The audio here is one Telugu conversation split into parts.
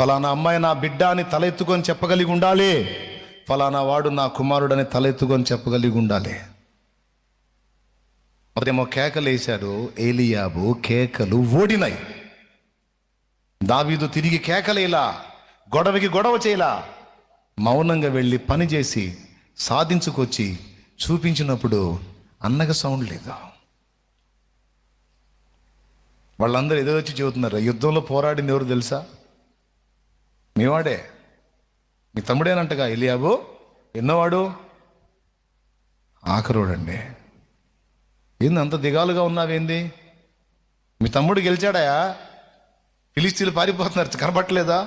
ఫలానా అమ్మాయి నా బిడ్డ అని తల ఎత్తుకొని చెప్పగలిగి ఉండాలి. ఫలానా వాడు నా కుమారుడని తల ఎత్తుకొని చెప్పగలిగి ఉండాలి. అదేమో కేకలు వేశాడు ఏలీయాబు, కేకలు ఓడినాయి. దావీదు తిరిగి కేకలేలా, గొడవకి గొడవ చేయలా, మౌనంగా వెళ్ళి పని చేసి సాధించుకొచ్చి చూపించినప్పుడు అన్నగా సౌండ్ లేదు. వాళ్ళందరూ ఎదురొచ్చి చెబుతున్నారు, యుద్ధంలో పోరాడింది ఎవరు తెలుసా? మీవాడే, మీ తమ్ముడేనంటగా ఏలీయాబు. ఎన్నోవాడు? ఆఖరోడండి. ఏంది అంత దిగాలుగా ఉన్నావేంది? మీ తమ్ముడు గెలిచాడాయా? ఫిలిస్తీన్లు పారిపోతున్నారు, కనబట్టలేదా?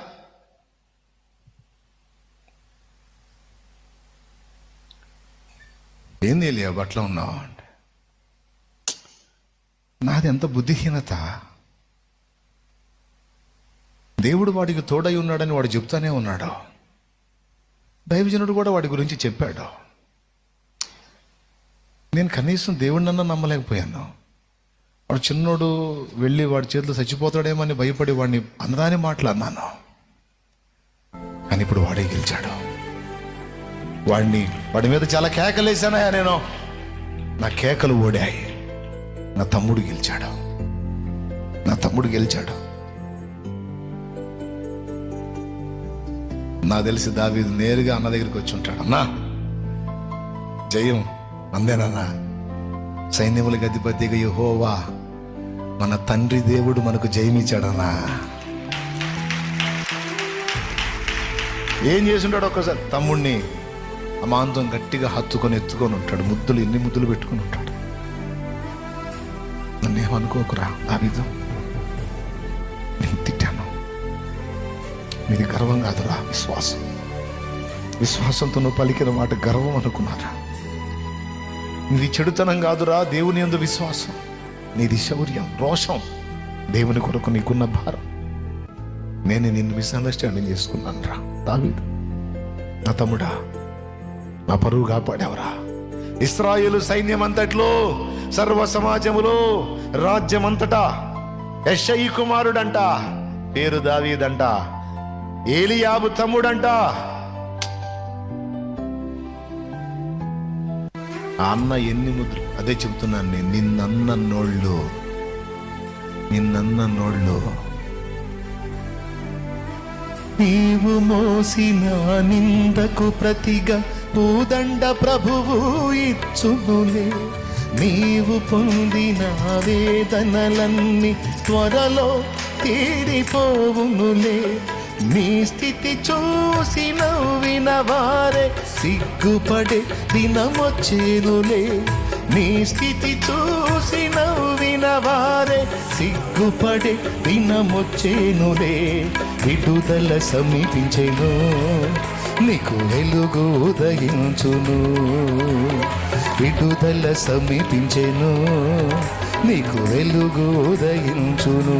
ఏంది ఏలీయాబు అట్లా ఉన్నావు అంటే, నాది ఎంత బుద్ధిహీనత. దేవుడు వాడికి తోడై ఉన్నాడని వాడు చెప్తానే ఉన్నాడు. దైవజనుడు కూడా వాడి గురించి చెప్పాడు. నేను కనీసం దేవుడినన్నా నమ్మలేకపోయాను. వాడు చిన్నోడు వెళ్ళి వాడి చేతిలో చచ్చిపోతాడేమని భయపడి వాడిని అనరాని మాట్లాడినాను. కానీ ఇప్పుడు వాడే గెలిచాడు. వాడి మీద చాలా కేకలేసానయా నేను. నా కేకలు ఓడాయి. నా తమ్ముడు గెలిచాడు. నా తెలిసి దావీదు నేరుగా అన్న దగ్గరికి వచ్చి ఉంటాడు. అన్నా, జయం అందేనన్నా. సైన్యములకు అధిపతిగా యెహోవా మన తండ్రి దేవుడు మనకు జయమిచ్చాడన్నా. ఏం చేసింటాడు? ఒక్కసారి తమ్ముడిని అమాంతం గట్టిగా హత్తుకొని ఎత్తుకొని ఉంటాడు. ఎన్ని ముద్దులు పెట్టుకొని ఉంటాడు. నన్నేమనుకోకురా దావీదు, నేను తిట్టాను. ఇది గర్వం కాదురా, విశ్వాసంతో నువ్వు పలికిన మాట గర్వం అనుకున్నారా? నీది చెడుతనం కాదురా, దేవుని యందు విశ్వాసం. నీది శౌర్యం, రోషం, దేవుని కొరకు నీకున్న భారం. నేను నిన్ను మిస్అండర్స్టాండింగ్ చేసుకున్నాను రా దావీదు. నా తమ్ముడా, నా పరువు కాపాడేవరా. ఇశ్రాయేలు సైన్యం అంతట్లో, సర్వ సమాజములో, రాజ్యమంతటా యెష్షయి కుమారుడంట, పేరు దావీదంట, ఏలీయాబు తమ్ముడంట. ఆ అన్న ఎన్ని ముద్దులు. అదే చెబుతున్నాను నేను, నిన్నన్న నోళ్ళు నీవు మోసిన నిందకు ప్రతిగా పూదండ ప్రభువు ఇచ్చునులే. నీవు పొందిన వేదనలన్నీ త్వరలో తీరిపోవునులే. నీ స్థితి చూసి నవ్విన వారే సిగ్గుపడే దినమొచ్చేనులే. నీ స్థితి చూసి నవ్విన వారే సిగ్గుపడే దినమొచ్చేనులే. విడుదల సమీపించెను, నీకు వెలుగు ఉదయించును. విడుదల సమీపించెను, నీకు వెలుగు ఉదయించును.